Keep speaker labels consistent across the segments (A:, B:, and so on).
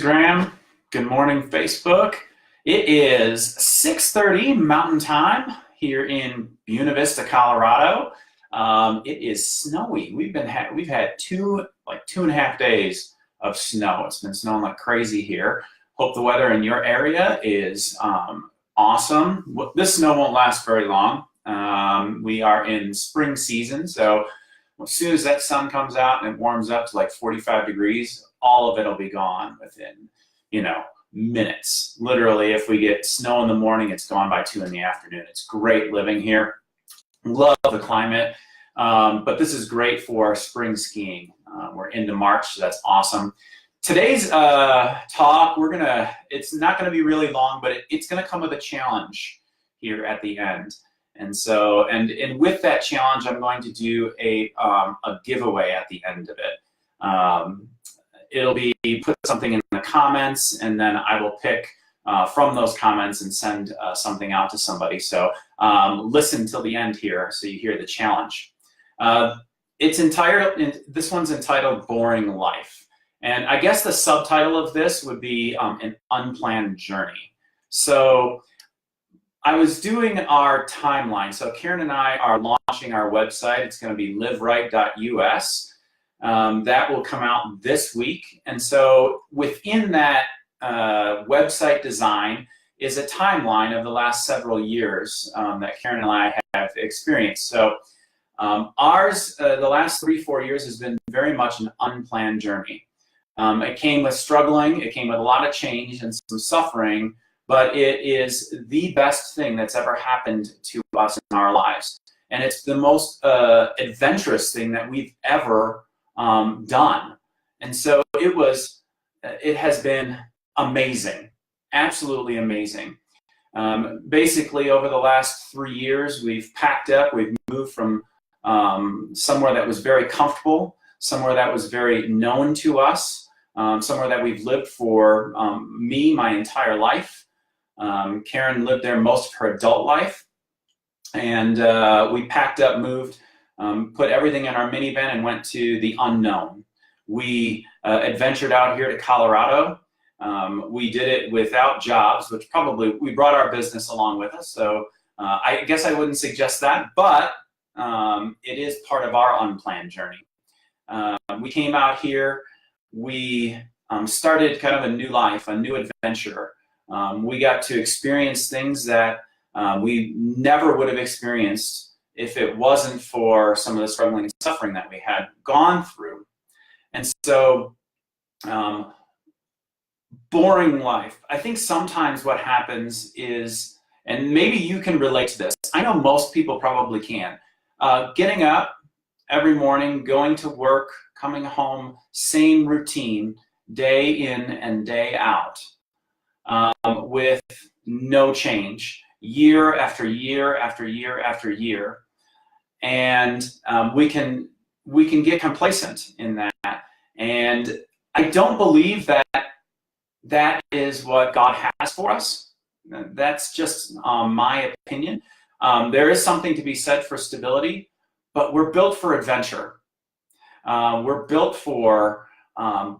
A: Instagram. Good morning, Facebook. It is 6:30 Mountain Time here in Buena Vista, Colorado. It is snowy. We've had two and a half days of snow. It's been snowing like crazy here. Hope the weather in your area is awesome. This snow won't last very long. We are in spring season, so as soon as that sun comes out and it warms up to like 45 degrees, all of it will be gone within, minutes. Literally, if we get snow in the morning, it's gone by 2 in the afternoon. It's great living here. Love the climate, but this is great for spring skiing. We're into March, so that's awesome. Today's talk, it's not gonna be really long, but it's gonna come with a challenge here at the end. And so, and with that challenge, I'm going to do a giveaway at the end of it. It'll be put something in the comments, and then I will pick from those comments and send something out to somebody. So listen till the end here so you hear the challenge. This one's entitled Boring Life. And I guess the subtitle of this would be An Unplanned Journey. So I was doing our timeline. So Karen and I are launching our website. It's going to be liveright.us. That will come out this week. And so within that website design is a timeline of the last several years that Karen and I have experienced. So ours, the last 3-4 years has been very much an unplanned journey. It came with struggling. It came with a lot of change and some suffering. But it is the best thing that's ever happened to us in our lives. And it's the most adventurous thing that we've ever done. And so it has been amazing, absolutely amazing. Basically, over the last 3 years, we've packed up, we've moved from somewhere that was very comfortable, somewhere that was very known to us, somewhere that we've lived for my entire life. Karen lived there most of her adult life, and we packed up, moved, put everything in our minivan and went to the unknown. We adventured out here to Colorado. We did it without jobs, which we brought our business along with us, so I guess I wouldn't suggest that, but it is part of our unplanned journey. We came out here, we started kind of a new life, a new adventure. We got to experience things that we never would have experienced if it wasn't for some of the struggling and suffering that we had gone through. And so, boring life. I think sometimes what happens is, and maybe you can relate to this, I know most people probably can, getting up every morning, going to work, coming home, same routine, day in and day out. With no change, year after year after year after year, and we can get complacent in that. And I don't believe that is what God has for us. That's just my opinion. There is something to be said for stability, but we're built for adventure. We're built for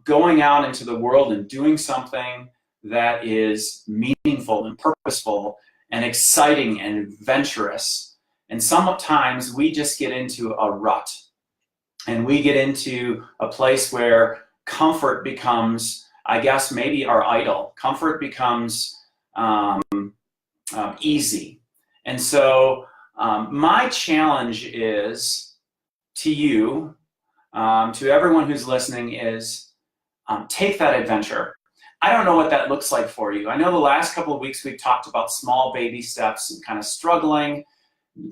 A: going out into the world and doing something that is meaningful and purposeful and exciting and adventurous. And sometimes we just get into a rut, and we get into a place where comfort becomes, I guess, maybe our idol. Comfort becomes easy. And so my challenge is to you, to everyone who's listening, is take that adventure. I don't know what that looks like for you. I know the last couple of weeks we've talked about small baby steps and kind of struggling,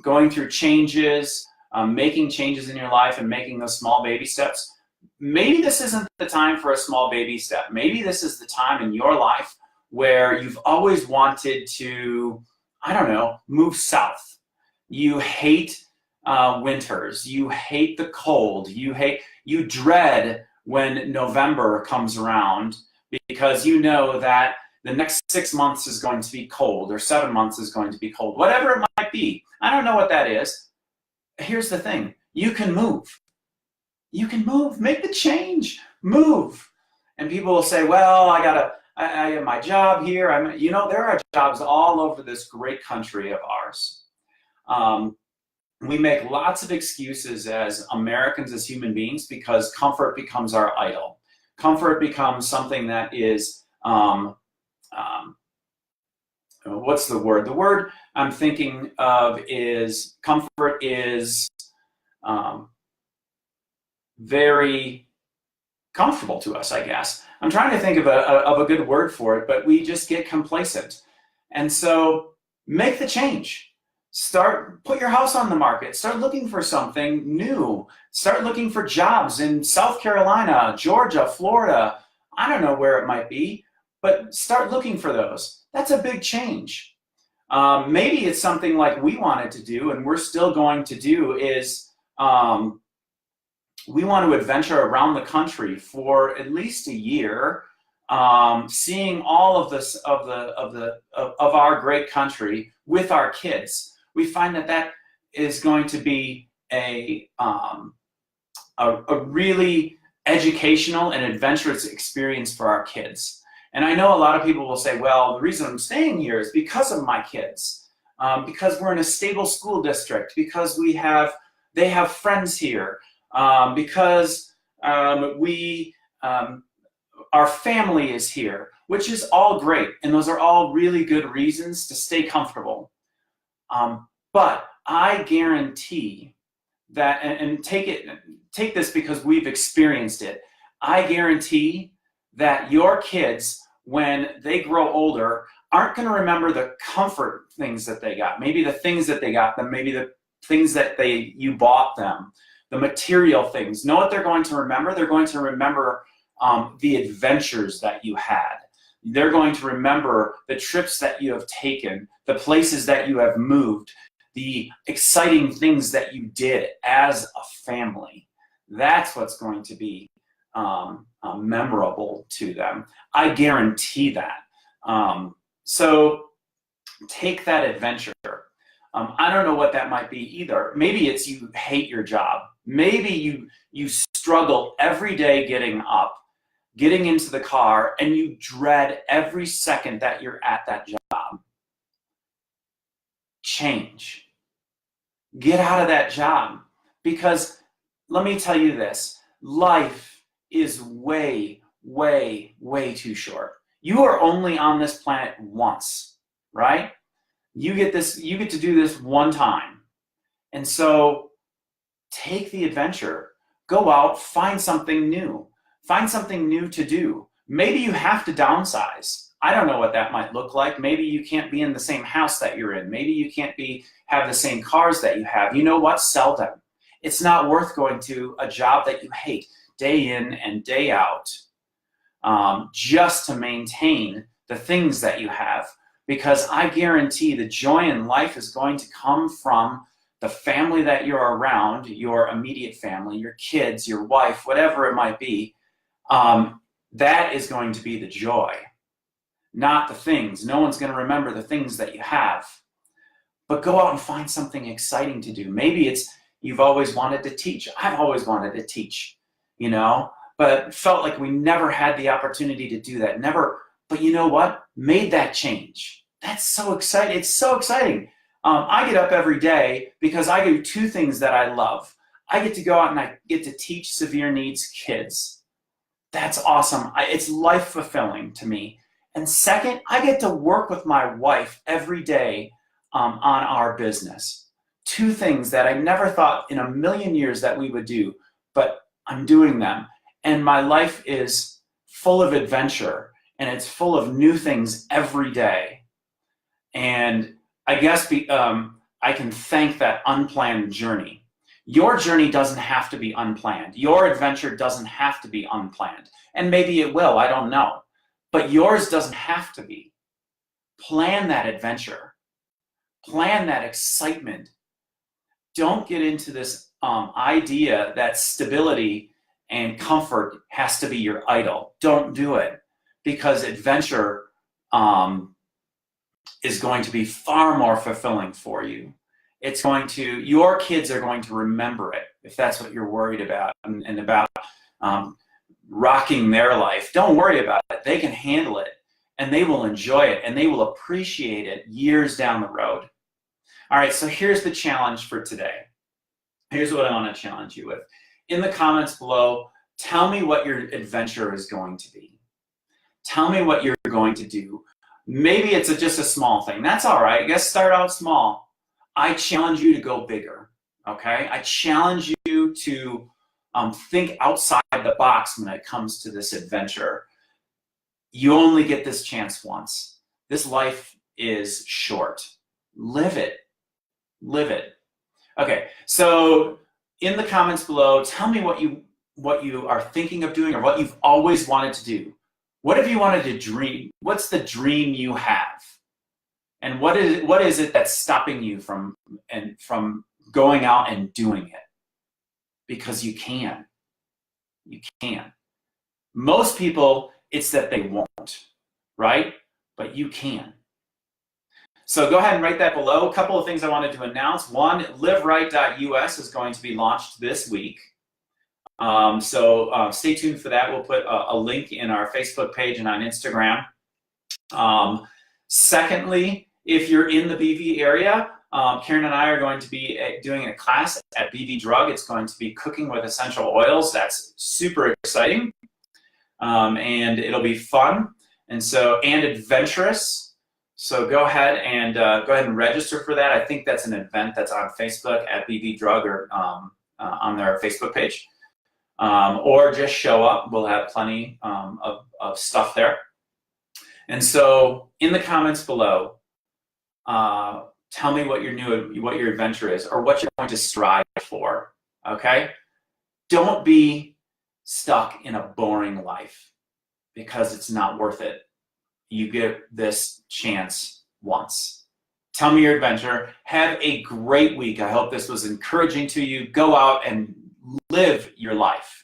A: going through changes, making changes in your life and making those small baby steps. Maybe this isn't the time for a small baby step. Maybe this is the time in your life where you've always wanted to, I don't know, move south. You hate winters. You hate the cold. You dread when November comes around, because you know that the next 6 months is going to be cold, or 7 months is going to be cold, whatever it might be. I don't know what that is. Here's the thing. You can move. You can move. Make the change. Move. And people will say, well, I have my job here. There are jobs all over this great country of ours. We make lots of excuses as Americans, as human beings, because comfort becomes our idol. Comfort becomes something that is, what's the word? The word I'm thinking of is, comfort is very comfortable to us, I guess. I'm trying to think of a good word for it, but we just get complacent. And so make the change. Put your house on the market. Start looking for something new. Start looking for jobs in South Carolina, Georgia, Florida. I don't know where it might be, but start looking for those. That's a big change. Maybe it's something like we wanted to do and we're still going to do is we want to adventure around the country for at least a year, seeing all of this of our great country with our kids. We find that is going to be a really educational and adventurous experience for our kids. And I know a lot of people will say, well, the reason I'm staying here is because of my kids, because we're in a stable school district, because they have friends here, because our family is here, which is all great. And those are all really good reasons to stay comfortable. But I guarantee that, and take this because we've experienced it, I guarantee that your kids, when they grow older, aren't going to remember the comfort things that they got. Maybe the things that they got them, maybe the things that you bought them, the material things. Know what they're going to remember? They're going to remember the adventures that you had. They're going to remember the trips that you have taken, the places that you have moved, the exciting things that you did as a family. That's what's going to be memorable to them. I guarantee that. So take that adventure. I don't know what that might be either. Maybe it's you hate your job. Maybe you struggle every day getting up, getting into the car, and you dread every second that you're at that job. Change. Get out of that job. Because let me tell you this, life is way, way, way too short. You are only on this planet once, right? You get to do this one time. And so take the adventure. Go out, find something new. Find something new to do. Maybe you have to downsize. I don't know what that might look like. Maybe you can't be in the same house that you're in. Maybe you can't have the same cars that you have. You know what? Sell them. It's not worth going to a job that you hate day in and day out just to maintain the things that you have. Because I guarantee the joy in life is going to come from the family that you're around, your immediate family, your kids, your wife, whatever it might be. That is going to be the joy, not the things. No one's going to remember the things that you have. But go out and find something exciting to do. Maybe it's you've always wanted to teach. I've always wanted to teach, but felt like we never had the opportunity to do that. Never. But you know what? Made that change. That's so exciting. It's so exciting. I get up every day because I do two things that I love. I get to go out and I get to teach severe needs kids. That's awesome. It's life fulfilling to me. And second, I get to work with my wife every day on our business. Two things that I never thought in a million years that we would do, but I'm doing them. And my life is full of adventure and it's full of new things every day. And I guess I can thank that unplanned journey. Your journey doesn't have to be unplanned. Your adventure doesn't have to be unplanned. And maybe it will, I don't know. But yours doesn't have to be. Plan that adventure. Plan that excitement. Don't get into this idea that stability and comfort has to be your idol. Don't do it, because adventure is going to be far more fulfilling for you. Your kids are going to remember it, if that's what you're worried about, and about rocking their life. Don't worry about it. They can handle it, and they will enjoy it, and they will appreciate it years down the road. All right, so here's the challenge for today. Here's what I want to challenge you with. In the comments below, tell me what your adventure is going to be. Tell me what you're going to do. Maybe it's just a small thing. That's all right. I guess start out small. I challenge you to go bigger, okay? I challenge you to think outside the box when it comes to this adventure. You only get this chance once. This life is short. Live it. Live it. Okay, so in the comments below, tell me what you are thinking of doing or what you've always wanted to do. What have you wanted to dream? What's the dream you have? And what is it that's stopping you from going out and doing it? Because you can. You can. Most people, it's that they won't, right? But you can. So go ahead and write that below. A couple of things I wanted to announce. One, liveright.us is going to be launched this week. So stay tuned for that. We'll put a link in our Facebook page and on Instagram. Secondly, if you're in the BV area, Karen and I are going to be doing a class at BV Drug. It's going to be cooking with essential oils. That's super exciting. And it'll be fun and adventurous. So go ahead and register for that. I think that's an event that's on Facebook at BV Drug or on their Facebook page. Or just show up. We'll have plenty of stuff there. And so in the comments below, tell me what your adventure is or what you're going to strive for, okay? Don't be stuck in a boring life because it's not worth it. You get this chance once. Tell me your adventure. Have a great week. I hope this was encouraging to you. Go out and live your life.